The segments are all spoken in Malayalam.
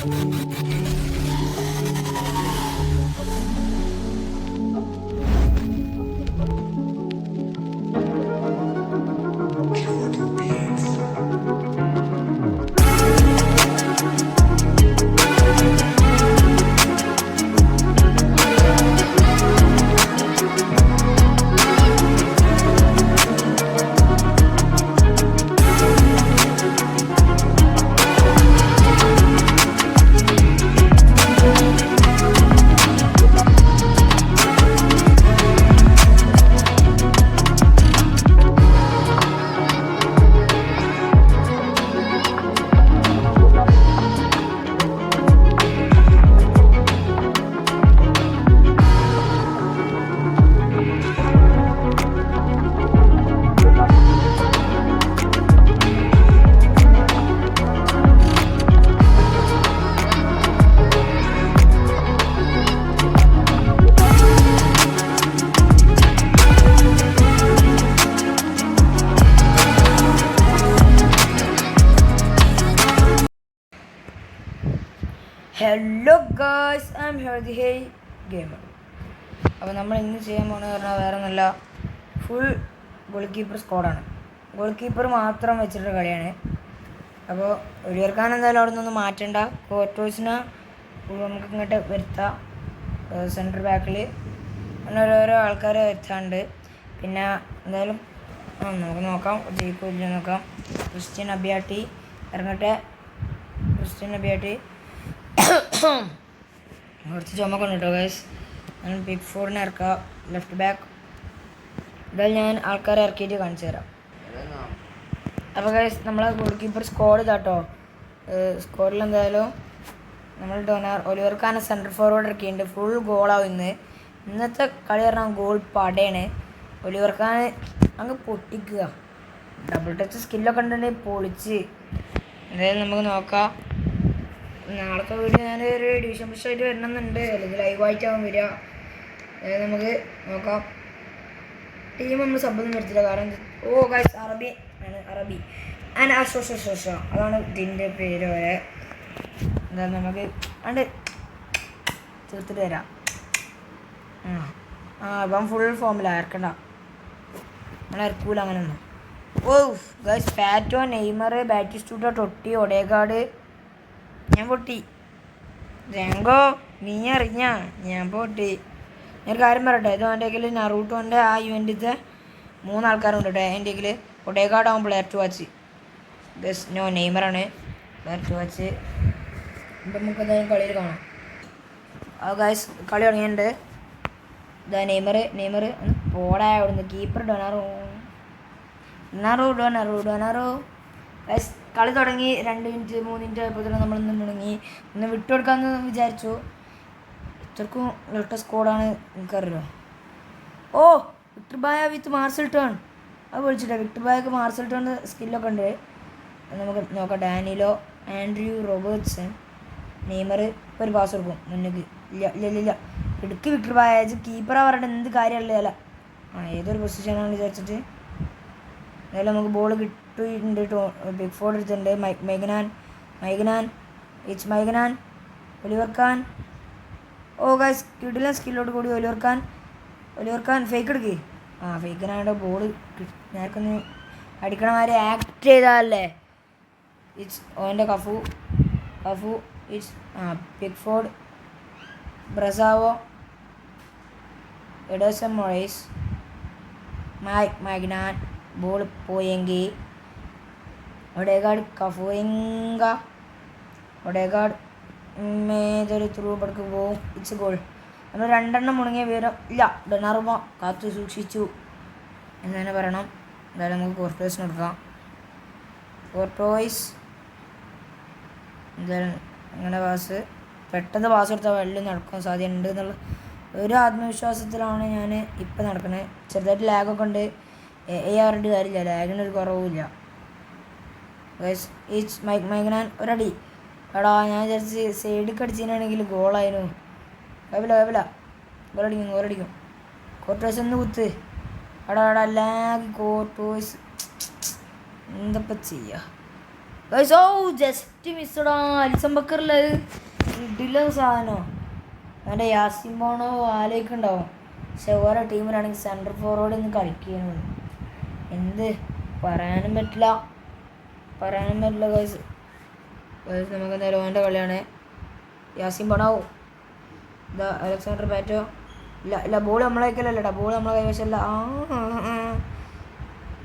Hello guys, I am here the hey gamer. അപ്പോൾ നമ്മൾ ഇന്ന് ചെയ്യാൻ പോകുന്നത് പറഞ്ഞാൽ വേറെ നല്ല ഫുൾ ഗോൾ കീപ്പർ സ്ക്വാഡാണ്. ഗോൾ കീപ്പർ മാത്രം വെച്ചിട്ടുള്ള കളിയാണ്. അപ്പോൾ ഒഴിവർക്കാൻ എന്തായാലും അവിടെ നിന്നൊന്നും മാറ്റണ്ട. കോർട്ടോസിനെ നമുക്ക് ഇങ്ങോട്ട് വരുത്താം. സെൻറ്റർ ബാക്കിൽ അങ്ങനെ ഓരോരോ ആൾക്കാരെ വരുത്താണ്ട്. പിന്നെ എന്തായാലും നമുക്ക് നോക്കാം, ജയിക്കില്ല നോക്കാം. ക്രിസ്ത്യൻ അബിയാട്ടി ഇറങ്ങട്ടെ. ക്രിസ്ത്യൻ അബിയാട്ടി കുറച്ച് ചുമക്കൊണ്ട് കേട്ടോ ഗൈസ്. ഞാൻ ബിഗ് ഫോറിനെ ഇറക്കാം, ലെഫ്റ്റ് ബാക്ക്. എന്തായാലും ഞാൻ ആൾക്കാരെ ഇറക്കിയിട്ട് കാണിച്ചു തരാം. അപ്പോൾ ഗൈസ് നമ്മളെ ഗോൾ കീപ്പർ സ്ക്വാഡ് ഇതാട്ടോ. സ്ക്വാഡിൽ എന്തായാലും നമ്മൾ ഒലിവർ ഖാൻ സെൻറ്റർ ഫോർവേഡ് ഇറക്കിയിട്ടുണ്ട്. ഫുൾ ഗോളാവും ഇന്നത്തെ കളി പറഞ്ഞാൽ ഗോൾ പടയാണ്. ഒലിവർ ഖാൻ അങ്ങ് പൊട്ടിക്കുക. ഡബിൾ ടച്ച് സ്കില്ലൊക്കെ ഉണ്ടെങ്കിൽ പൊളിച്ച്. എന്തായാലും നമുക്ക് നോക്കാം. നാളത്തെ വീഡിയോ ഞാനൊരു ഡിവിഷൻ പുഷായിട്ട് വരണമെന്നുണ്ട്, അല്ലെങ്കിൽ ലൈവായിട്ടാവും വരിക. അതായത് നമുക്ക് നോക്കാം. ടീം നമ്മൾ സബ്ബൊന്നും വരുത്തില്ല, കാരണം ഗൈസ് അറബി ആണ്. അറബി ആൻഡ് അസോസോസ അതാണ് ഇതിൻ്റെ പേര് വരെ. എന്താ നമുക്ക് അണ്ട് തീർത്തിട്ട് തരാം. ഇപ്പം ഫുൾ ഫോമിലാണ് ഇറക്കണ്ട, നമ്മൾ ഇറക്കൂല അങ്ങനെയൊന്നും. Guys Pato, Neymar, Batistuta, Totti, Odegaard. ഞാൻ പൊട്ടി. ജാങ്കോ നീ അറിഞ്ഞ ഞാൻ പൊട്ടി. ഞാൻ കാര്യം പറയട്ടെ, ഇത് എൻ്റെ കയ്യിൽ നറൂട്ടോൻ്റെ ആ ഇവൻറ്റിത്തെ 3 ആൾക്കാരുണ്ട് കേട്ടോ എൻ്റെ കയ്യിൽ. ഒഡേഗാർഡ് ആവും പ്ലെയർ ടു വാച്ച്. നെയ്മറാണ് പ്ലെയർ ടു വാച്ച്. ഇപ്പം നമുക്ക് എന്തായാലും കളിയിൽ കാണാം. ഗൈസ് കളി തുടങ്ങിയിട്ടുണ്ട്. ഇതാ നെയ്മർ ഒന്ന് പോടാ അവിടുന്ന്. കീപ്പർ ഡൊനാറോ. ഗൈസ് കളി തുടങ്ങി 2 മിനിറ്റ് 3 മിനിറ്റ് ആയപ്പോൾ തന്നെ നമ്മളൊന്ന് മുടങ്ങി. ഒന്ന് വിട്ടുകൊടുക്കാമെന്ന് വിചാരിച്ചു. ഇത്രക്കും ലെഫ്റ്റ് സ്കോഡാണ് എനിക്കറിയാം. വിക്ടർ ബായ വിത്ത് മാർസൽ ടേൺ. അത് വിളിച്ചിട്ടാണ്. വിക്ടർ ബായക്ക് മാർസൽ ടേൺ സ്കില്ലൊക്കെ ഉണ്ട്. നമുക്ക് നോക്കാം. Danilo, Andrew Robertson, Neymar. ഇപ്പോൾ ഒരു പാസ് കൊടുക്കും മുന്നിക്ക്. ഇല്ല ഇടുക്കി വിക്ടർ ബായ കീപ്പറാ പറഞ്ഞിട്ട് എന്ത് കാര്യമല്ല. ഏതൊരു പൊസിഷനാണ് വിചാരിച്ചിട്ട്. എന്തായാലും നമുക്ക് ബോൾ കിട്ടിയിട്ടുണ്ട്. ബിഗ് ഫോർഡ് എടുത്തിട്ടുണ്ട്. മൈഗ്നാൻ ഒലിവർ ഖാൻ. ഗൈസ് കിടിലൻ സ്കില്ലോട് കൂടി ഒലിവർ ഖാൻ ഫേക്ക് എടുക്കുക. ഫേക്കിനായിട്ട് ബോൾ നേർക്കൊന്ന് അടിക്കണമാരെ ആക്ട് ചെയ്താലേ. ഓൻ്റെ Cafu Pickford, Brazao, Ederson Moraes, Maignan. Ball പോയെങ്കിൽ ഒഡേഗാർഡ്, കഫുവിങ്ക. ഒഡേഗാർഡ് മേതൊരു ത്രൂ പടക്ക് പോവും. It's goal. നമ്മൾ 2 എണ്ണം മുടങ്ങിയ വിവരം ഇല്ല. ഡൊണാറുമോ കാത്തു സൂക്ഷിച്ചു എന്ന് തന്നെ പറയണം. എന്തായാലും നമുക്ക് കോർട്ടോയ്സിന് കൊടുക്കാം. കോർട്ടോയ്സ് എന്തായാലും അങ്ങനെ പെട്ടെന്ന് പാസ് കൊടുത്താൽ വെള്ളം നടക്കാൻ സാധ്യത ഉണ്ട് എന്നുള്ള ഒരു ആത്മവിശ്വാസത്തിലാണ് ഞാൻ ഇപ്പം നടക്കുന്നത്. ചെറുതായിട്ട് ലാഗൊക്കെ ഉണ്ട്. പറഞ്ഞിട്ട് കാര്യമില്ല, ലാഗിനൊരു കുറവുമില്ല. മൈഗ്നാൻ ഒരടി. എടാ ഞാൻ വിചാരിച്ച് സൈഡിൽ കടിച്ചതിനാണെങ്കിൽ ഗോളായിരുന്നു. കുഴപ്പമില്ല ഗോളടിക്കും. കോർട്ടോയ്സ് ഒന്ന് കുത്ത്. എടാ ലാഗ്. കോർട്ടോയ്സ് എന്തപ്പം ചെയ്യുക. ഗൈസ് ഓ ജസ്റ്റ് മിസ്സടാ അലിസൺ ബക്കറിൽ ഇടില്ല സാധനോ എൻ്റെ യാസിൻ ബോണോ ആലോചിക്കുന്നുണ്ടാവും. പക്ഷെ ഓരോ ടീമിലാണെങ്കിൽ സെൻട്രൽ ഫോർവേഡ് ഇന്ന് കളിക്കുകയാണ്. എന്ത് പറയാനും പറ്റില്ല ഗൈസ്. നമുക്ക് എന്തായാലും ഓൻ്റെ കളിയാണ്. യാസിൻ ബോണോ ഇതാ അലക്സാണ്ടർ പാറ്റോ ഇല്ല ബോൾ നമ്മളെ കൈക്കല്ലല്ലേടാ, ബോൾ നമ്മളെ കൈവശമല്ല.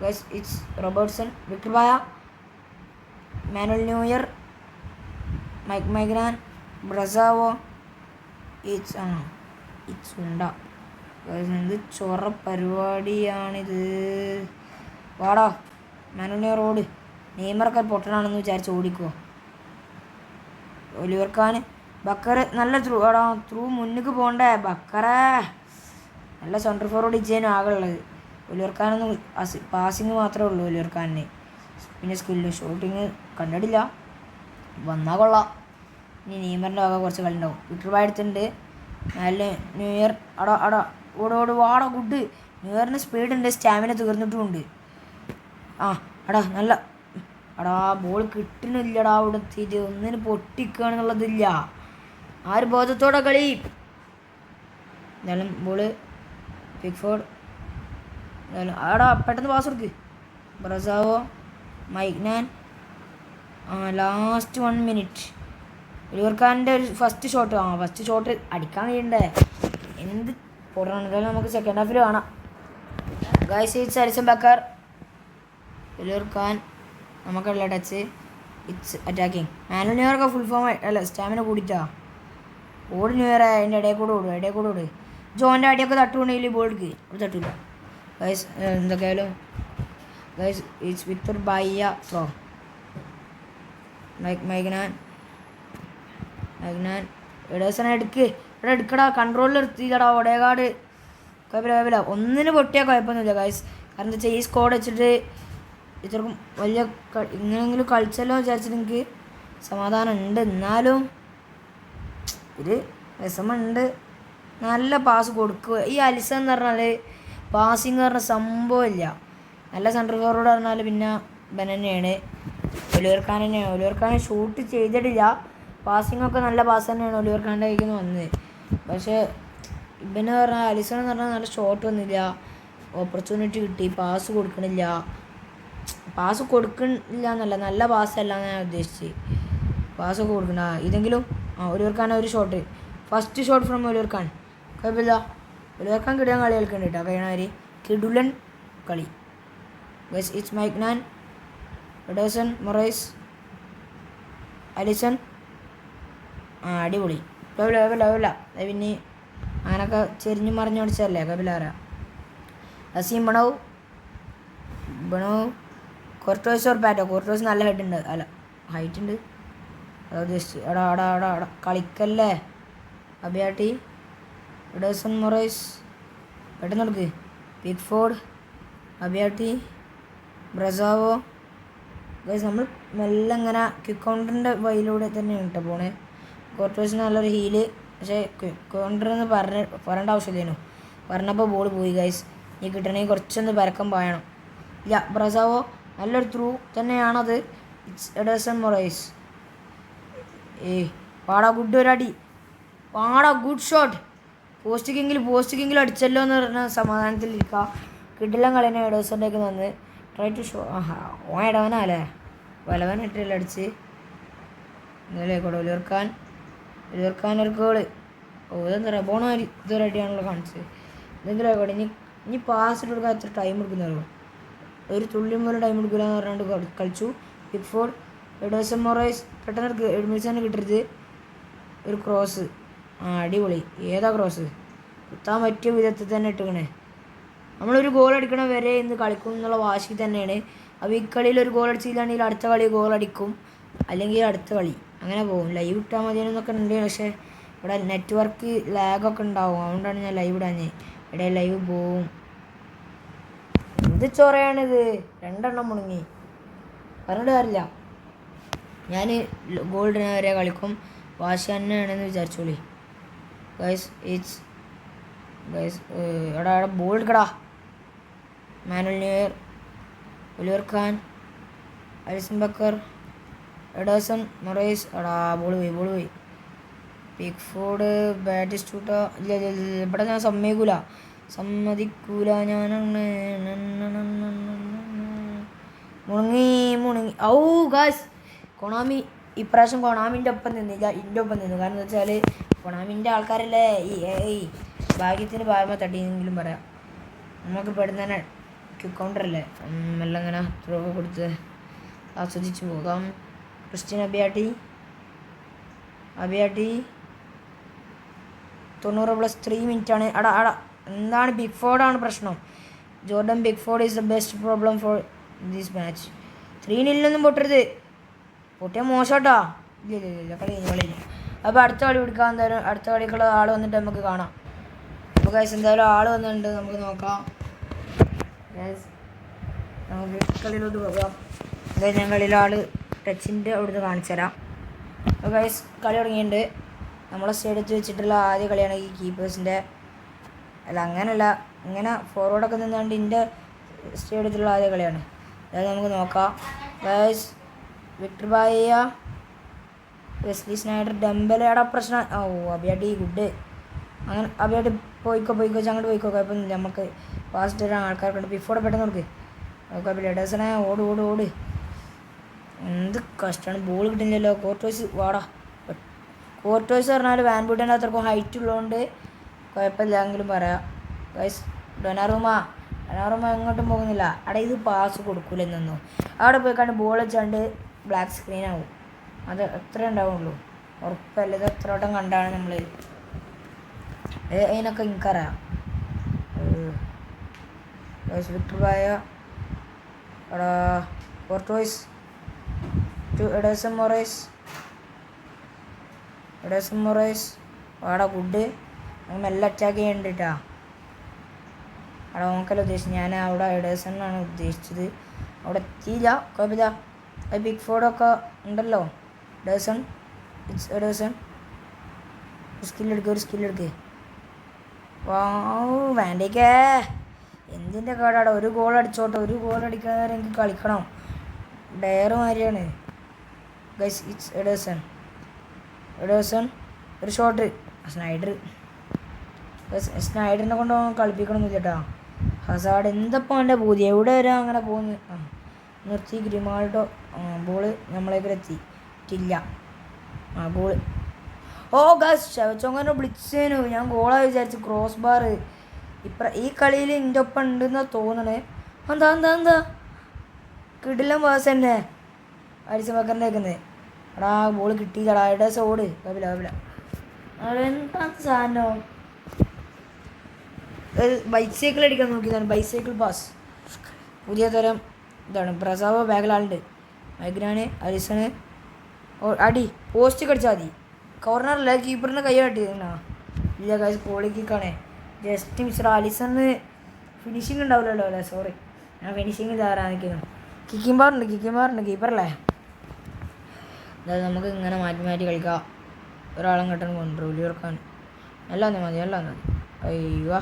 Guys it's Robertson, Victor Baia, Manuel Neuer, Mike Maignan, Brazao, it's ഉണ്ട. എന്ത് ചൊറ പരിപാടിയാണിത്. വാടാ മാനുവൽ ന്യൂയർ ഓട്. നെയ്മറൊക്കെ പൊട്ടനാണെന്ന് വിചാരിച്ച് ഓടിക്കുമോ. ഒലിവർ ഖാൻ, ബക്കർ നല്ല ത്രൂ മുന്നിക്ക് പോകണ്ടേ ബക്കറേ. നല്ല സെൻട്രൽ ഫോർവേഡ് ഇജ്ജേനും ആകെയുള്ളത്. ഒലിവർ ഖാനൊന്നും പാസിങ് മാത്രമേ ഉള്ളൂ ഒലിവർ ഖാനിന്. പിന്നെ സ്കില്ല് ഷൂട്ടിങ് കണ്ടിട്ടില്ല, വന്നാൽ കൊള്ളാം. ഇനി നെയ്മറിൻ്റെ ആകെ കുറച്ച് കളി ഉണ്ടാവും. വിക്ടർ ബായ എടുത്തിട്ടുണ്ട്. നല്ല ന്യൂഇയർ ഓടോട് വാടാ ഗുഡ്. ന്യൂഇയറിന് സ്പീഡുണ്ട്, സ്റ്റാമിന തീർന്നിട്ടുമുണ്ട്. നല്ല ബോൾ കിട്ടുന്നില്ലടാ. അവിടെ എത്തിയിട്ട് ഒന്നിന് പൊട്ടിക്കുകയാണെന്നുള്ളതില്ല. ആ ഒരു ബോധത്തോടെ കളി. എന്നാലും ബോള് പിക്ഫോർഡ് പെട്ടെന്ന് പാസ് കൊടുക്ക്. Brazao, Maignan, last 1 minute. Oliver ഖാൻ്റെ ഒരു ഫസ്റ്റ് ഷോട്ട് അടിക്കാൻ കഴിയണ്ടേ. എന്ത് പൊടണം. എന്തായാലും നമുക്ക് സെക്കൻഡ് ഹാഫിൽ കാണാം. Guys it's Alisson Becker, Oliver Kahn നമുക്കുള്ള ടച്ച്. It's attacking. മാനുവൽ ന്യൂയറൊക്കെ ഫുൾ ഫോം അല്ല സ്റ്റാമിന കൂടിയിട്ടാ. ഓട് ന്യൂയർ അതിൻ്റെ ഇടയിൽ കൂടെ ഓട്. ജോൻ്റെ അടിയൊക്കെ തട്ടുകൊണ്ടെങ്കിൽ ബോൾ എടുക്ക്. അവിടെ തട്ടില്ല ഗൈസ്. എന്തൊക്കെയായാലും ഗൈസ് ഇറ്റ്സ് വിക്ടർ ബായ ഫ്രോ മൈഗ്നാൻ എഡേഴ്സനെ എടുക്കടാ. കൺട്രോളിൽ നിർത്തിയില്ലടാ ഒടേകാട്. കുഴപ്പമില്ല. ഒന്നിന് പൊട്ടിയാൽ കുഴപ്പമൊന്നുമില്ല ഗൈസ്. കാരണം എന്താ വെച്ചാൽ ഈ സ്കോഡ് വെച്ചിട്ട് ഇത്രക്കും വലിയ ഇങ്ങനെയെങ്കിലും കളിച്ചല്ലോ വിചാരിച്ചിട്ട് എനിക്ക് സമാധാനം ഉണ്ട്. എന്നാലും ഒരു വിഷമമുണ്ട്. നല്ല പാസ് കൊടുക്കുക. ഈ അലിസൺ എന്ന് പറഞ്ഞാൽ പാസിങ് പറഞ്ഞ സംഭവമില്ല. നല്ല സെൻട്രൽ ഫോർവേഡ് പറഞ്ഞാൽ പിന്നെ ഇവൻ തന്നെയാണ്, ഒലിവർ ഖാൻ തന്നെയാണ്. ഒലിവർ ഖാൻ ഷൂട്ട് ചെയ്തിട്ടില്ല. പാസിങ്ങൊക്കെ നല്ല പാസ് തന്നെയാണ് ഒലിവർ ഖാൻ്റെ കയ്യിൽ നിന്ന് വന്നത്. പക്ഷേ ഇവന് പറഞ്ഞാൽ അലിസൺ എന്ന് പറഞ്ഞാൽ നല്ല ഷോട്ട് വന്നില്ല, ഓപ്പർച്യൂണിറ്റി കിട്ടി, പാസ് കൊടുക്കണില്ല എന്നല്ല, നല്ല പാസ്സല്ല എന്ന് ഞാൻ ഉദ്ദേശിച്ച്. പാസ്സൊക്കെ കൊടുക്കണ്ട. ഇതെങ്കിലും ഒലിവർ ഖാൻ ഒരു shot, first shot from Oliver Kahn. കുഴപ്പമില്ല. ഒലിവർ ഖാൻ കിടാൻ കളി കളിക്കുന്നുണ്ട് കേട്ടോ. കഴിയണവർ കിടുലൻ കളി. Guys it's Maignan, Ederson, Moraes, Alisson. അടിപൊളി. കുഴപ്പമില്ല. പിന്നെ അങ്ങനൊക്കെ ചെരിഞ്ഞ് മറിഞ്ഞ് പഠിച്ചതല്ലേ. കുഴപ്പമില്ല. അസീം ബണോ കോർട്ടോസ് ഓർ പാറ്റോ. കോർട്ടോസ് നല്ല ഹെഡ് ഉണ്ട്, അല്ല ഹൈറ്റ് ഉണ്ട്. അത് ഉദ്ദേശിച്ച് കളിക്കല്ലേ. അബിയാട്ടി, എഡേഴ്സൺ, മൊറൈസ് പെട്ടെന്ന് എടുക്ക്. പിക്ഫോർഡ്, അബിയാട്ടി, ബ്രസാവോ. ഗൈസ് നമ്മൾ മെല്ലെ ഇങ്ങനെ ക്വിക്ക് കൗണ്ടറിൻ്റെ വഴിയിലൂടെ തന്നെയാണ് കേട്ടോ പോണേ. കോർട്ടോസിന് നല്ലൊരു ഹീല്. പക്ഷേ ക്വിക്ക് കൗണ്ടർ എന്ന് പറയേണ്ട ആവശ്യമില്ലേനു. പറഞ്ഞപ്പോൾ ബോൾ പോയി ഗൈസ്. ഈ കിട്ടണമെങ്കിൽ കുറച്ചൊന്ന് പരക്കം പായണം. ഇല്ല, ബ്രസാവോ നല്ലൊരു ത്രൂ തന്നെയാണത്. It's Ederson, Moraes. പാടാ ഗുഡ് ഒരടി. Good shot. പോസ്റ്റ് കിങ്ങിൽ അടിച്ചല്ലോ എന്ന് പറഞ്ഞ സമാധാനത്തിലിരിക്കുക. കിടിലം കളിനെ എഡേഴ്സൻ്റെയൊക്കെ വന്ന് ട്രൈ ടു ഷോ. ഓൻ ഇടവനല്ലേ, വലവനായിട്ടല്ല അടിച്ച്. ഇന്നലെ ഒലിവർ ഖാൻ ഒരു ഗോള്. ഇതെന്താ പറയുക, ബോണോ ഇതൊരു അടിയാണല്ലോ കാണിച്ചത്. ഇതെങ്കിലും ആയിക്കോട്ടെ. ഇനി പാസ് ഇട്ട് കൊടുക്കാൻ എത്ര ടൈം എടുക്കുന്നല്ലോ. ഒരു തുള്ളി പോലും ടൈം എടുക്കില്ല എന്ന് പറഞ്ഞുകൊണ്ട് കളിച്ചു. പിക്ഫോർഡ്, എഡേഴ്സൺ, മൊറൈസ് പെട്ടെന്ന് എഡ്മിൽസന് കിട്ടരുത്. ഒരു ക്രോസ്. അടിപൊളി. ഏതാ ക്രോസ്? കുത്താൻ പറ്റിയ വിധത്തിൽ തന്നെ ഇട്ടുകണേ. നമ്മളൊരു ഗോൾ അടിക്കണ വരെ ഇന്ന് കളിക്കും എന്നുള്ള വാശി തന്നെയാണ്. അപ്പോൾ ഈ കളിയിൽ ഒരു ഗോൾ അടിച്ചില്ലാണെങ്കിൽ അടുത്ത കളി ഗോൾ അടിക്കും, അല്ലെങ്കിൽ അടുത്ത കളി അങ്ങനെ പോകും. ലൈവ് ഇട്ടാൽ മതിയെന്നൊക്കെ ഉണ്ട്. പക്ഷേ ഇവിടെ നെറ്റ്വർക്ക് ലാഗൊക്കെ ഉണ്ടാവും. അതുകൊണ്ടാണ് ഞാൻ ലൈവ് ഇടാഞ്ഞത്. ഇവിടെ ലൈവ് പോവും. എന്ത് ചൊറയാണിത്. 2 എണ്ണം മുടങ്ങി. പറഞ്ഞിട്ട് കാര്യമില്ല. ഞാൻ ഗോൾഡിനെ വരെ കളിക്കും. വാശി തന്നെയാണെന്ന് വിചാരിച്ചോളി ഗൈസ്. എടാ ബോൾ എടുക്കടാ. Manuel Neuer, Oliver Kahn, Alisson Becker, Ederson Moraes എടാ ബോൾ പോയി പിക്ഫോർഡ് ബാറ്റ് സ്റ്റൂട്ട ഇല്ല ഇവിടെ ഞാൻ സമ്മതിക്കൂല ഞാനാണ് മുണങ്ങി ഔ ഗായ്സ് കൊണാമി ഇപ്രാവശ്യം കൊണാമിൻ്റെ ഒപ്പം നിന്നില്ല എൻ്റെ ഒപ്പം നിന്നു. കാരണം എന്താ വെച്ചാൽ കൊണാമിൻ്റെ ആൾക്കാരല്ലേ ഈ ഭാഗ്യത്തിന് ഭാഗമ തട്ടിയെങ്കിലും പറയാം. നമുക്ക് പെടുന്നതന്നെ കൗണ്ടറല്ലേ എല്ലാം ഇങ്ങനെ ത്രോ കൊടുത്ത് ആസ്വദിച്ച് പോകാം. ക്രിസ്റ്റ്യൻ അബിയാട്ടി 90+3 മിനിറ്റാണ്. അടാ എന്താണ് ബിഗ്ഫോർഡാണ് പ്രശ്നം. Jordan Pickford is the best problem for this match. 3-0 പൊട്ടരുത്, പൊട്ടിയാൽ മോശമാട്ടാ. ഇല്ല കളി. അപ്പോൾ അടുത്ത കളി പിടിക്കാൻ എന്തായാലും അടുത്ത കളിക്കുള്ള ആൾ വന്നിട്ട് നമുക്ക് കാണാം. അപ്പോൾ ഗൈസ് എന്തായാലും ആൾ വന്നിട്ടുണ്ട്, നമുക്ക് നോക്കാം. നമുക്ക് കളിയിലോട്ട് പോകാം. അതായത് ഞാൻ കളിയിലെ ആൾ ടച്ചിൻ്റെ അവിടുന്ന് കാണിച്ചു തരാം. അപ്പോൾ ഗൈസ് കളി തുടങ്ങിയിട്ടുണ്ട്. നമ്മളെ സ്റ്റേഡിയത്തിൽ വെച്ചിട്ടുള്ള ആദ്യ കളിയാണ് ഈ കീപ്പേഴ്സിൻ്റെ. അങ്ങനെയല്ല, ഇങ്ങനെ ഫോർവേഡൊക്കെ നിന്നുകൊണ്ട് എൻ്റെ സ്റ്റേഡിയത്തിലുള്ള ആദ്യ കളിയാണ്. അതായത് നമുക്ക് നോക്കാം. ഗൈസ് വിക്ടർ ബായ, വെസ്ലി സ്നൈഡർ, ഡെംബലയുടെ പ്രശ്നം. അബിയാട്ടി ഗുഡ്. അങ്ങനെ അബിയാട്ടി പോയിക്കോ അങ്ങോട്ട് പോയിക്കോ, കുഴപ്പമൊന്നുമില്ല. നമുക്ക് ഫാസ്റ്റ് വരാൻ ആൾക്കാർക്കുണ്ട്. പിഫോടെ പെട്ടെന്ന് കൊടുക്ക്. കുഴപ്പമില്ല. എഡേഴ്സണെ ഓട്. എന്ത് കഷ്ടമാണ്, ബോൾ കിട്ടുന്നില്ലല്ലോ. കോർട്ടോയ്സ് വാടാ. കോർട്ടോയ്സ് പറഞ്ഞാൽ വാൻബൂട്ടൻ്റെ അത്രക്കും ഹൈറ്റ് ഉള്ളതുകൊണ്ട് കുഴപ്പമില്ല എങ്കിലും പറയാം. ഗൈസ് ഡൊനാറുമ എങ്ങോട്ടും പോകുന്നില്ല. അവിടെ ഇത് പാസ് കൊടുക്കൂലെന്നൊന്നും. അവിടെ പോയി കണ്ട് ബോൾ വെച്ചാണ്ട് ബ്ലാക്ക് സ്ക്രീൻ ആവും. അത് എത്ര ഉണ്ടാവുള്ളൂ, ഉറപ്പല്ല. ഇത് എത്ര വട്ടം കണ്ടാണ് നമ്മൾ അതിനൊക്കെ എനിക്കറിയാം. Victor ബായ Courtois to Ederson Moraes അവിടെ ഗുഡ്. മെല്ലെ അറ്റാക്ക് ചെയ്യണ്ടിട്ടാ. അവിടെ നോക്കല്ല ഉദ്ദേശിച്ചത്, ഞാൻ അവിടെ എഡേഴ്സണാണ് ഉദ്ദേശിച്ചത്. അവിടെ എത്തിയില്ല, കുഴപ്പമില്ല. അത് ബിഗ് ഫോർഡൊക്കെ ഉണ്ടല്ലോ. എഡേഴ്സൺ സ്കില്ലെടുക്ക്. വേണ്ടേക്കേ എന്തിൻ്റെ കാടാടാ. ഒരു ഗോൾ അടിച്ചോട്ടെ, ഒരു ഗോൾ അടിക്കുന്നവരെ എനിക്ക് കളിക്കണം. ഡയറ് മാതിരിയാണ് ഗൈസ്. ഇറ്റ്സ് എഡേഴ്സൺ ഒരു ഷോട്ട്. സ്നൈഡറിനെ കൊണ്ട് കളിപ്പിക്കണമെന്നില്ല കേട്ടോ. ഹസാഡ് എന്തപ്പോൾ എൻ്റെ പൂതി എവിടെ വരെ അങ്ങനെ പോകുന്നു. നിർത്തി. ഗ്രിമാൾഡോ ബോള് നമ്മളേക്ക് എത്തിയിട്ടില്ല. ബോള് ഗാസ് ശവച്ചോങ്ങനെ വിളിച്ചേനു. ഞാൻ ഗോളാ വിചാരിച്ചു. ക്രോസ് ബാർ ഈ കളിയിൽ എൻ്റെ ഒപ്പം ഉണ്ടെന്ന് തോന്നണേ. എന്താ കിടിലം പാസ് തന്നെ അടിച്ച് വെക്കുന്നേക്കുന്നത്. എടാ ബോൾ കിട്ടിയില്ലടാ. എഡേഴ്സ് ഓട്. കപില അതെന്താ സാധനം. ബൈസൈക്കിൾ അടിക്കാൻ നോക്കിയതാണ്. ബൈസൈക്കിൾ പാസ് പുതിയ തരം ഇതാണ്. ബ്രസാവോ ബാഗിലാളുണ്ട്. മൈഗ്രാന് അലിസണ് അടി പോസ്റ്റ് കടിച്ചാൽ മതി. കോർണറല്ല, കീപ്പറിന് കൈ കാട്ടിയിരുന്നാ. ഇല്ല കാശ് കോളി കിക്കാണേ. ജസ്റ്റ് മിസ്റ്റർ അലിസണ് ഫിനിഷിങ് ഉണ്ടാവില്ലല്ലോ അല്ലേ. സോറി, ഞാൻ ഫിനിഷിങ് തരാൻ നിൽക്കുന്നു. കിക്കിംഗ് ബാറുണ്ട് കീപ്പറല്ലേ. അതായത് നമുക്ക് ഇങ്ങനെ മാറ്റി കളിക്കാം. ഒരാളും കെട്ടാൻ കൊണ്ടുവരും ഉള്ളിയോർക്കാൻ. എല്ലാം മതി. അയ്യോ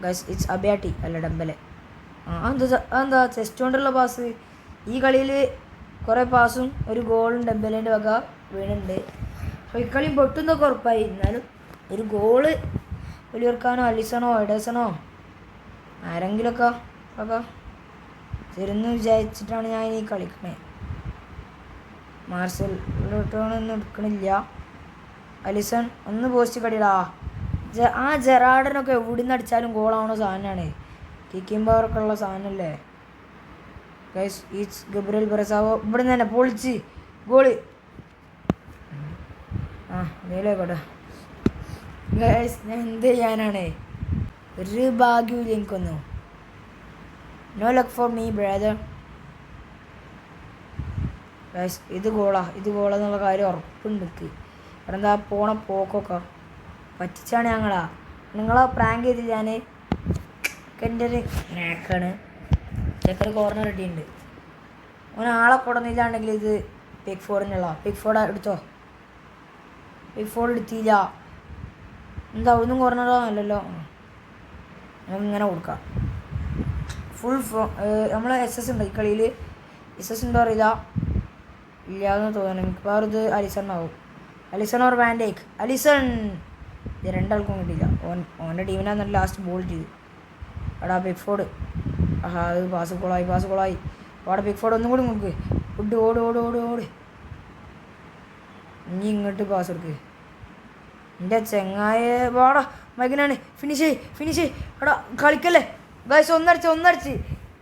ഗൈസ് ഇറ്റ്സ് അബിയാട്ടി അല്ല ഡെംബലെ. എന്താ ചെസ്റ്റ് കൊണ്ടുള്ള പാസ്. ഈ കളിയിൽ കുറേ പാസും ഒരു ഗോളും ഡെംബലേൻ്റെ വക വീണുണ്ട്. അപ്പോൾ ഇക്കളി പൊട്ടുന്നൊക്കെ ഉറപ്പായി. എന്നാലും ഒരു ഗോള് വെളിയോർക്കാനോ അലിസണോ എഡേഴ്സണോ ആരെങ്കിലുമൊക്കെ തരുന്നു വിചാരിച്ചിട്ടാണ് ഞാൻ ഈ കളിക്കണേ. മാർസലോട്ടൊന്നും എടുക്കണില്ല. അലിസൺ ഒന്ന് പോസ്റ്റ് കടിയിടാ. ജെറാർഡിനൊക്കെ എവിടുന്ന് അടിച്ചാലും ഗോളാവണ സാധനമാണ്. കിക്കിംഗ് പവറൊക്കെ ഉള്ള സാധനമല്ലേ ഗൈസ്. ഈച്ച് ഗബ്രിയൽ ബ്രസാവോ ഇവിടെ നിന്ന് തന്നെ പൊളിച്ച് ഗോള്. അതേലോട്ടെ ഗൈസ്. ഞാൻ എന്ത് ചെയ്യാനാണ്, ഒരു ഭാഗ്യമില്ല എനിക്കൊന്നും. No luck for me brother. Guys ഇത് ഗോളെന്നുള്ള കാര്യം ഉറപ്പുണ്ട് എനിക്ക്. ഇവിടെ എന്താ പോണ പോക്കൊക്കെ പറ്റിച്ചാണ് നിങ്ങളെ പ്രാങ്ക് ചെയ്തില്ല. ഞാൻ എൻ്റെ ഒരു നാക്കാണ്. ചെക്കർ കോർണർ ഇട്ടിട്ടുണ്ട്. ആളെ കൊടുന്നില്ലാണ്ടെങ്കിൽ ഇത് പിക് ഫോർഡ് എടുത്തോ. പിക് ഫോർഡ് എടുത്തില്ല. എന്താ ഒന്നും കോർണറോ അല്ലല്ലോ. ഇങ്ങനെ കൊടുക്കാം. ഫുൾ നമ്മൾ എസ് എസ് ഉണ്ട് ഈ കളിയിൽ. എസ് എസ് ഉണ്ടോ അറിയില്ല. ഇല്ലാന്ന് തോന്നുന്നു. മിക്കവാറും ഇത് അലിസണ്ണാവും. Alisson or van Dijk. അലിസൺ. ഇത് രണ്ടാൾക്കും കിട്ടിയില്ല. ഓൻ്റെ ടീമിനാണ് ലാസ്റ്റ് ബോൾ ചെയ്ത്. എടാ പിക്ഫോർഡ്. ആഹാ അത് പാസ് കോളായി. അവിടെ പിക്ഫോർഡ് ഒന്നും കൂടി നോക്ക്. ഓട്. ഇനി ഇങ്ങോട്ട് പാസ് കൊടുക്ക്. എൻ്റെ ചെങ്ങായ വാടാ മൈഗനാണ്. ഫിനിഷ് എടാ കളിക്കല്ലേ ഗൈസ്. ഒന്നടിച്ച്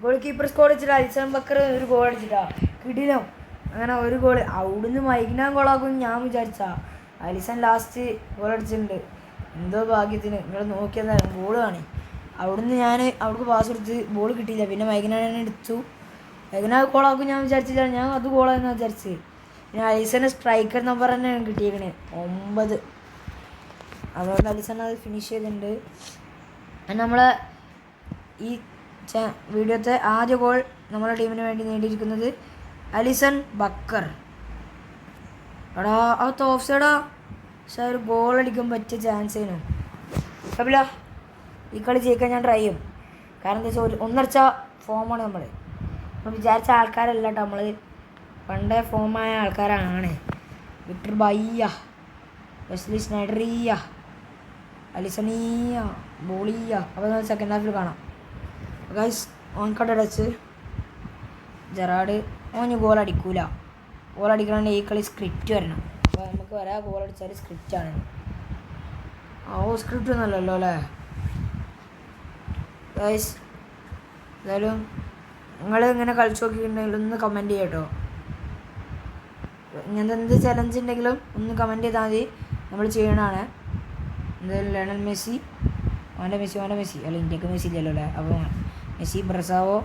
ഗോൾ കീപ്പർ സ്കോർ വെച്ചിട്ട് അലിസൺ ബക്കർ ഒരു ഗോൾ അടിച്ചിട്ടാ കിടിലം. അങ്ങനെ ഒരു ഗോൾ അവിടുന്ന് മൈഗ്നാൻ ഗോളാക്കും ഞാൻ വിചാരിച്ചാ. അലിസൺ ലാസ്റ്റ് ഗോൾ അടിച്ചിട്ടുണ്ട്. എന്തോ ഭാഗ്യത്തിന് നിങ്ങൾ നോക്കിയതാണ് ഗോൾ കാണി. അവിടുന്ന് ഞാൻ അവിടേക്ക് പാസ് കൊടുത്ത് ബോൾ കിട്ടിയില്ല. പിന്നെ മൈഗ്നാനെ എടുത്തു. മൈഗ്നാൻ ഗോളാക്കും ഞാൻ വിചാരിച്ചില്ല. ഞാൻ അത് ഗോളാന്ന് വിചാരിച്ച്. പിന്നെ അലിസൻ്റെ സ്ട്രൈക്കർ നമ്പർ തന്നെയാണ് കിട്ടിയേക്കണേ 9. അതുകൊണ്ട് അലിസൺ അത് ഫിനിഷ് ചെയ്തിട്ടുണ്ട്. നമ്മളെ ഈ വീഡിയോത്തെ ആദ്യ ഗോൾ നമ്മുടെ ടീമിന് വേണ്ടി നേടിയിരിക്കുന്നത് അലിസൺ ബക്കർ. എടാ അത് ഓഫ് സൈഡാ. പക്ഷെ ഒരു ഗോൾ അടിക്കാൻ പറ്റിയ ചാൻസ് ആയിരുന്നു. കപില ഈ കളി ജയിക്കാൻ ഞാൻ ട്രൈ ചെയ്യും. കാരണം എന്താ വെച്ചാൽ ഒന്നടിച്ച ഫോമാണ് നമ്മൾ വിചാരിച്ച ആൾക്കാരല്ല കേട്ടോ. നമ്മൾ പണ്ടേ ഫോമായ ആൾക്കാരാണ്. വിക്ടർ ബയ്യ, വെസ്ലി സ്നൈഡറിയ, അലിസണിയ, ബോളിയ. അപ്പോൾ നമ്മൾ സെക്കൻഡ് ഹാഫിൽ കാണാം ഗൈസ്. ഓൺ കടച്ച് ജെറാഡ് ഓന് ഗോൾ അടിക്കൂല. ഗോൾ അടിക്കണമെങ്കിൽ ഈ കളി സ്ക്രിപ്റ്റ് വരണം. അപ്പോൾ നമുക്ക് വരാ ഗോൾ അടിച്ചാൽ സ്ക്രിപ്റ്റാണ്. സ്ക്രിപ്റ്റ് ഒന്നുമല്ലല്ലോ അല്ലേ ഗൈസ്. എന്തായാലും നിങ്ങൾ ഇങ്ങനെ കളിച്ച് നോക്കിയിട്ടുണ്ടെങ്കിൽ ഒന്ന് കമൻറ്റ് ചെയ്യാം കേട്ടോ. ഇങ്ങനത്തെ എന്ത് ചലഞ്ച് ഉണ്ടെങ്കിലും ഒന്ന് കമൻറ്റ് ചെയ്താൽ മതി, നമ്മൾ ചെയ്യണതാണ്. എന്തായാലും ലയണൽ മെസ്സി, ഓൻ്റെ മെസ്സി അല്ല ഇന്ത്യക്ക് മെസ്സി ഇല്ലല്ലോ അല്ലേ. അപ്പോൾ Messi, Brazao,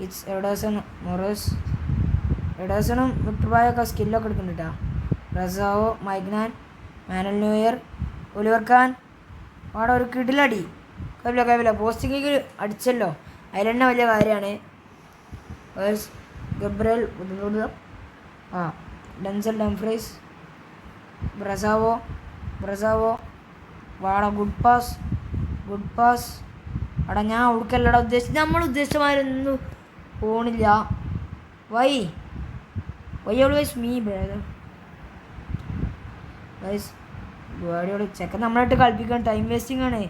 it's Ederson, Moraes. എഡേഴ്സണും വിക്ടർബായൊക്കെ സ്കില്ലൊക്കെ എടുക്കുന്നുണ്ട് കേട്ടോ. Brazao, Maignan, Manuel Neuer, Oliver Kahn. അവിടെ ഒരു കിടിലടി. കവില പോസ്റ്റിലേക്ക് അടിച്ചല്ലോ, അതിൽ തന്നെ വലിയ കാര്യമാണ്. ഗബ്രൽ ഡെൻസൽ ഡംഫ്രീസ്, ബ്രസാവോ വാട ഗുഡ് പാസ്. അവിടെ ഞാൻ ഉടുക്കല്ലടാ ഉദ്ദേശിച്ചത്. നമ്മൾ ഉദ്ദേശിച്ചമാരൊന്നും പോണില്ല. Why always me brother. Guys ഗുവാഡിയോട് ചെക്കൻ നമ്മളായിട്ട് കളിപ്പിക്കാൻ ടൈം വേസ്റ്റിംഗ് ആണ്.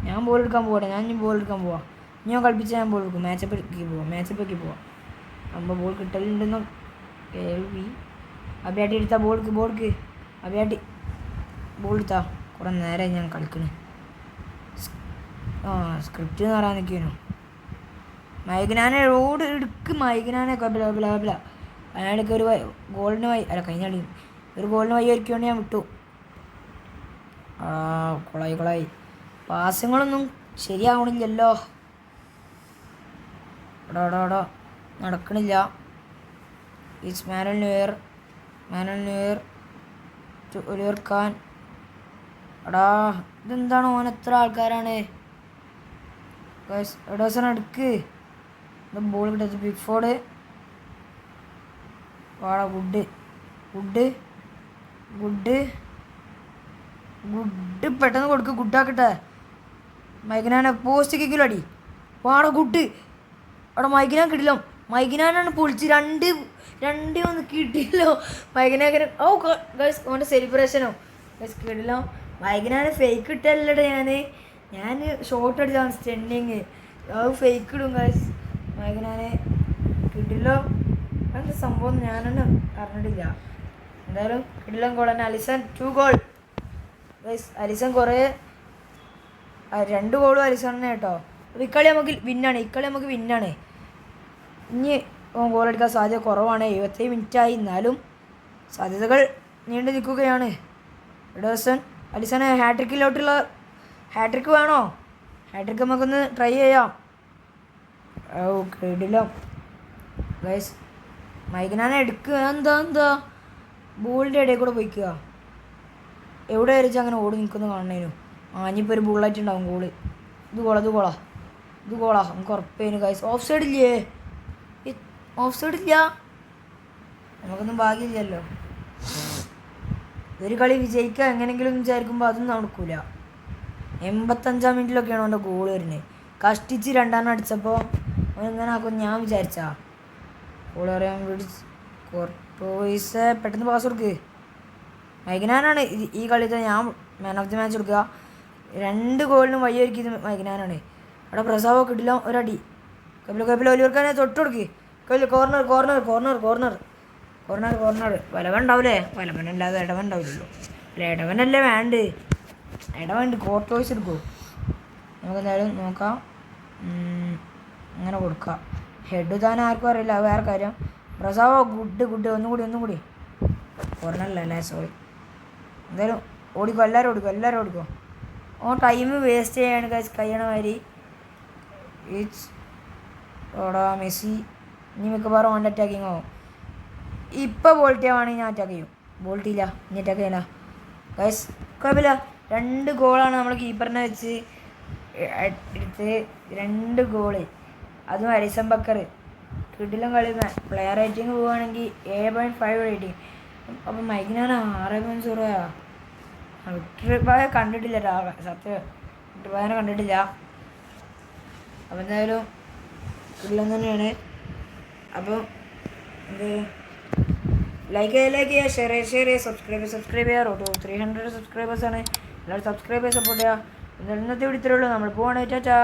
ഞാൻ ബോൾ എടുക്കാൻ പോവാം. ഞാൻ കളിപ്പിച്ചാൽ ഞാൻ ബോൾ എടുക്കും. മാച്ചപ്പിലേക്ക് പോവാം. നമ്മൾ ബോൾ കിട്ടലുണ്ടെന്നോ കേൾവി. അബിയാട്ടി എടുത്താൽ ബോൾക്ക് അബിയാട്ടി ബോൾ എടുത്താൽ കുറേ നേരമായി ഞാൻ കളിക്കണേ. സ്ക്രിപ്റ്റ് എന്ന് പറയാൻ നിൽക്കുന്നു. മൈഗ്നാനെ റോഡ് എടുക്ക്. മൈഗ്നാനെ കബില അയാൾക്ക് ഒരു ഗോളിന് കഴിഞ്ഞ കളി ഒരു ഗോളിന് വഴി ഒരുക്കിക്കൊണ്ട് ഞാൻ വിട്ടു. കൊളായി പാസങ്ങളൊന്നും ശരിയാവണില്ലല്ലോ. എടാ നടക്കണില്ല. It's Manuel Neuer to Oliver Kahn. എടാ ഇതെന്താണ് ഓൻ എത്ര ആൾക്കാരാണ്. എഡേഴ്സൺ എടുക്ക്. ബോൾ കിട്ടത് പിക്ഫോർഡ്. വാടാ ഗുഡ് പെട്ടെന്ന് കൊടുക്ക്. ഗുഡാക്കട്ടെ. മൈഗ്നാനെ പോസ്റ്റ് കിക്കിലും അടി. വാടാ ഗുഡ്. അവിടെ മൈഗ്നാൻ കിട്ടില്ലോ. മൈഗ്നാനാണ് പൊളിച്ച് രണ്ട് ഒന്ന് കിട്ടിയല്ലോ. മൈഗ്നാൻ ഗൈസ് ഓൻ്റെ സെലിബ്രേഷനോ ഗൈസ് കിട്ടില്ലോ. മൈഗ്നാനെ ഫേക്ക് ഇട്ടല്ലടേ. ഞാൻ ഷോട്ട് അടിച്ചാണ് സ്റ്റെൻഡിങ്. അത് ഫേക്ക് ഇടും ഗൈസ്. മൈഗ്നാനെ കിട്ടില്ലോ. അങ്ങനത്തെ സംഭവം ഞാനൊന്ന് അറിഞ്ഞിട്ടില്ല. എന്തായാലും കിടിലം ഗോൾ തന്നെ. Allison 2 goal guys. അലിസൺ കുറേ 2 ഗോളും അലിസൺ തന്നെ കേട്ടോ. അപ്പോൾ ഇക്കളി നമുക്ക് വിന്നാണ്. ഇനി ഗോളടിക്കാൻ സാധ്യത കുറവാണ്. 77 മിനിറ്റായി. എന്നാലും സാധ്യതകൾ നീണ്ടു നിൽക്കുകയാണ്. എഡേഴ്സൺ അലിസണ് ഹാട്രിക്ക് വേണോ? ഹാട്രിക്ക് നമുക്കൊന്ന് ട്രൈ ചെയ്യാം. കിടിലം ഗൈസ്. മൈഗ്നാനെ എടുക്കുക. എന്താ ബോളിൻ്റെ ഇടയിൽ കൂടെ പോയിക്കുക. എവിടെ വരച്ച് അങ്ങനെ ഓടി നിൽക്കുന്നു കാണണേനു. ഇനിയിപ്പോൾ ഒരു ബുള്ളറ്റ് ഉണ്ടാവും. ഗോള് ഇത് ഗോളാ നമുക്ക് ഉറപ്പേനു ഗൈസ്. ഓഫ് സൈഡ് ഇല്ല. നമുക്കൊന്നും ഭാഗ്യമില്ലല്ലോ. ഒരു കളി വിജയിക്കുക എങ്ങനെയെങ്കിലും വിചാരിക്കുമ്പോൾ അതൊന്നും നടക്കൂല. 85-ാം മിനിറ്റിലൊക്കെയാണ് അവൻ്റെ ഗോൾ വരുന്നത്. കഷ്ടിച്ച് 2 അടിച്ചപ്പോൾ അവൻ ഇങ്ങനെ ആക്കും ഞാൻ വിചാരിച്ചാ. ഗോൾ പറയാൻ വേണ്ടി ബോയ്സ് പെട്ടെന്ന് പാസ് കൊടുക്ക്. മൈഗ്നാനാണ് ഈ കളിയിൽ ഞാൻ മാൻ ഓഫ് ദി മാച്ച് കൊടുക്കുക. 2 ഗോളിനും വഴിയൊരുക്കിയത് മൈഗ്നാനാണ്. അവിടെ പ്രസാവോ കിട്ടില്ല, ഒരടി. കപില ഒലിവർക്കാനെ തൊട്ട് കൊടുക്ക്. കോർണർ. വലവൻ ഉണ്ടാവില്ലേ? വലവനല്ലാതെ ഇടവൻ ഉണ്ടാവില്ലല്ലോ. അല്ല ഇടവനല്ലേ വേണ്ട കോർട്ട് വോയിസ് എടുക്കുമോ? നമുക്ക് എന്തായാലും നോക്കാം. അങ്ങനെ കൊടുക്കാം. ഹെഡ് താൻ ആർക്കും അറിയില്ല, അത് വേറെ കാര്യം. പ്രസാവോ ഗുഡ് ഒന്നും കൂടി. കോർണറിലല്ലേ, സോറി. എന്തായാലും ഓടിക്കോ, എല്ലാവരും ഓടിക്കോ. ടൈം വേസ്റ്റ് ചെയ്യാണ് കഴിയണ മാതിരി. മെസ്സി ഇനി മിക്കവാറും ഓൺ അറ്റാക്കിങ് ആവും. ഇപ്പം ബോൾട്ട് ചെയ്യുവാണെങ്കിൽ ഞാൻ അറ്റാക്ക് ചെയ്യും. ബോൾട്ടില്ല, ഇനി അറ്റാക്ക് ചെയ്യല ഗൈസ്. കുഴപ്പമില്ല. 2 ഗോളാണ് നമ്മൾ കീപ്പറിനെ വെച്ച് എടുത്ത്. 2 ഗോള്, അതും അലിസൺ ബക്കർ. കിടിലം കളി. പ്ലെയർ റേറ്റിംഗ് പോവുകയാണെങ്കിൽ 7.5 റേറ്റിംഗ്. അപ്പം മൈഗ്നാണ് 6.0. വിക്ടർബായ കണ്ടിട്ടില്ല സത്യം. വിക്ടർബായനെ കണ്ടിട്ടില്ല. അപ്പം എന്തായാലും കിടിലം തന്നെയാണ്. അപ്പം എന്ത് ലൈക്ക് ചെയ്യുക, ഷെയർ ചെയ്യുക, സബ്സ്ക്രൈബ് ചെയ്യുക. റോഡ് 300 സബ്സ്ക്രൈബേഴ്സാണ്. എല്ലാവരും സബ്സ്ക്രൈബ് ചെയ്ത് സപ്പോർട്ട് ചെയ്യുക. ഇന്നത്തെ വിളിച്ചിട്ടുള്ളൂ. നമ്മൾ പോവാണ്. ചാ